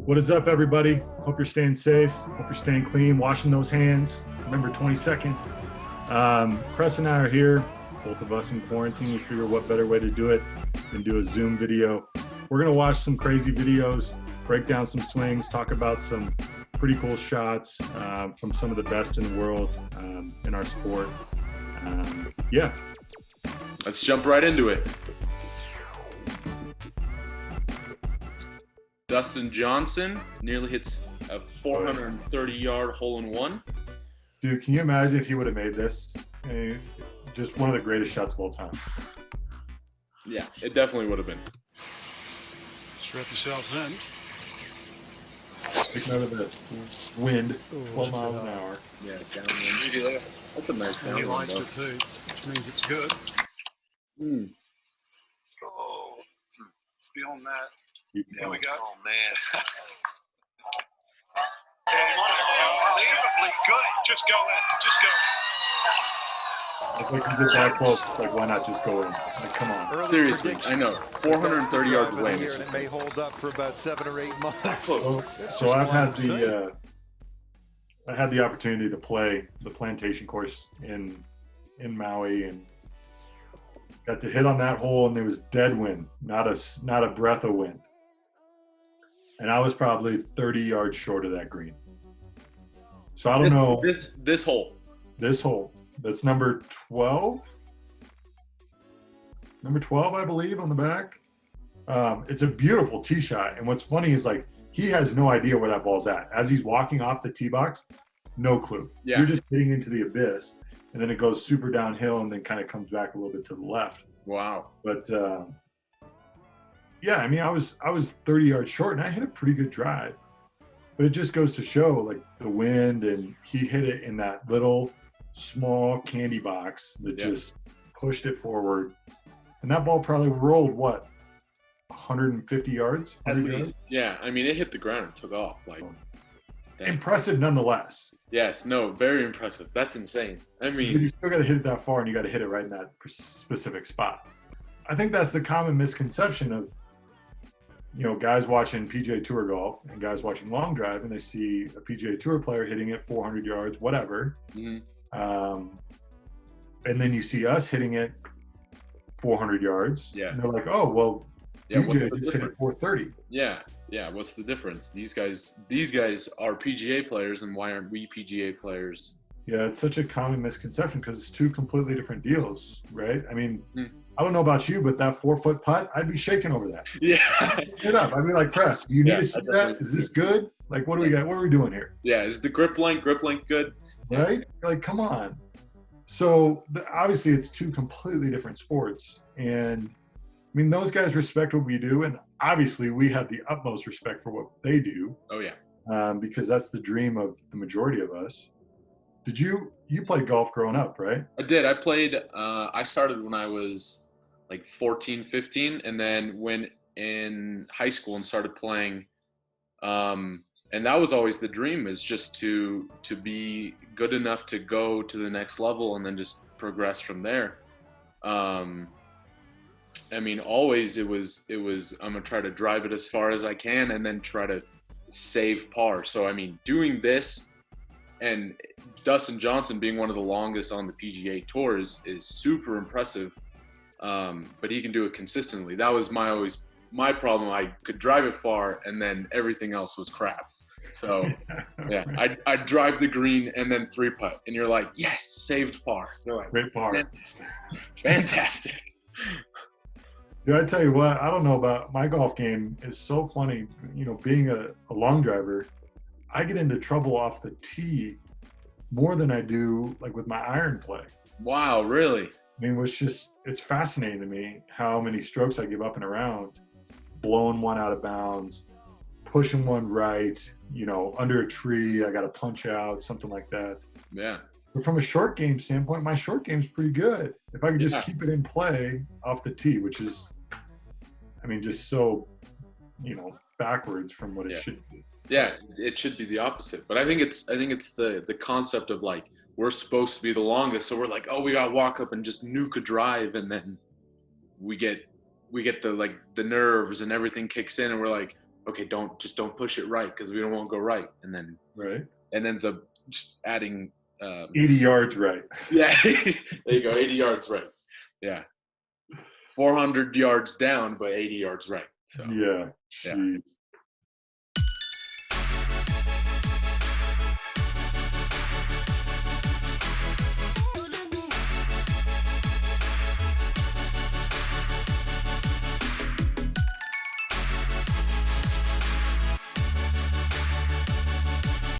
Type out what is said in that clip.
What is up, everybody? Hope you're staying safe. Hope you're staying clean, washing those hands. Remember, 20 seconds. Press and I are here, both of us in quarantine. We figure what better way to do it than do a Zoom video. We're going to watch some crazy videos, break down some swings, talk about some pretty cool shots from some of the best in the world in our sport. Yeah. Let's jump right into it. Dustin Johnson nearly hits a 430-yard hole-in-one. Dude, can you imagine if he would have made this? Just one of the greatest shots of all time. Yeah, it definitely would have been. Strap yourselves in. Take note of the wind, 12 miles an hour. Yeah, downwind. That's a nice And he downwind, likes though. it too, which means it's good. Oh, it's beyond that. There we go. Oh, man. Unbelievably good. Just go in. Just go in. If we can get that close, like, why not just go in? Like, come on. Seriously, I know. 430 yards away. And It's it just may hold up for about 7 or 8 months. close. So I've had the opportunity to play the plantation course in Maui, and got to hit on that hole, and there was dead wind, not a breath of wind. And I was probably 30 yards short of that green. So I don't know. This hole. This hole, that's number 12. Number 12, I believe, on the back. It's a beautiful tee shot. And what's funny is, like, he has no idea where that ball's at. As he's walking off the tee box, no clue. Yeah. You're just hitting into the abyss. And then it goes super downhill and then kind of comes back a little bit to the left. Wow. But, yeah, I mean, I was 30 yards short, and I hit a pretty good drive. But it just goes to show, like, the wind, and he hit it in that little small candy box that just pushed it forward. And that ball probably rolled, what, 150 yards? At least. Yeah, I mean, it hit the ground and took off. Like, dang. Impressive nonetheless. Yes, no, very impressive. That's insane. I But mean, you still got to hit it that far, and you got to hit it right in that specific spot. I think that's the common misconception of, you know, guys watching PGA Tour golf and guys watching long drive, and they see a PGA Tour player hitting it 400 yards, whatever. mhm. And then you see us hitting it 400 yards. Yeah. And they're like, oh, well, Yeah, what's DJ the just hit it 430. Yeah. What's the difference? These guys are PGA players, and why aren't we PGA players? Yeah, it's such a common misconception because it's two completely different deals, right? I mean, Mhm. I don't know about you, but that 4-foot putt, I'd be shaking over that. Yeah. Get up. I'd be like, Press, do you need Yeah, to see I that? definitely Is this good? Like, what do we got? What are we doing here? Yeah. Is the grip length good? Right? Like, come on. So obviously it's two completely different sports. And I mean, those guys respect what we do. And obviously we have the utmost respect for what they do. Oh yeah. Because that's the dream of the majority of us. Did you played golf growing up, right? I did. I played, I started when I was like 14, 15, and then went in high school and started playing. And that was always the dream, is just to be good enough to go to the next level and then just progress from there. I mean, always it was, I'm going to try to drive it as far as I can and then try to save par. So, I mean, doing this, and Dustin Johnson being one of the longest on the PGA Tour is super impressive. But he can do it consistently. That was my problem. I could drive it far, and then everything else was crap. So yeah, I'd drive the green and then 3-putt, and you're like, yes, saved par. They're like, Great par. fantastic. Dude, I tell you what, I don't know about my golf game is so funny. You know, being a long driver, I get into trouble off the tee more than I do like with my iron play. Wow, really? I mean, it's fascinating to me how many strokes I give up and around, blowing one out of bounds, pushing one right, you know, under a tree, I got to punch out, something like that. Yeah. But from a short game standpoint, my short game's pretty good. If I could just keep it in play off the tee, which is, I mean, just so, you know, backwards from what it should be. Yeah, it should be the opposite. But I think it's the concept of, like, we're supposed to be the longest, so we're like, oh, we got to walk up and just nuke a drive, and then we get the nerves and everything kicks in, and we're like, okay, don't push it right because we don't want to go right, and then Right. and ends up just adding 80 yards right. yeah, there you go, 80 yards right. Yeah. 400 yards down, but 80 yards right. So Yeah. Yeah. Jeez.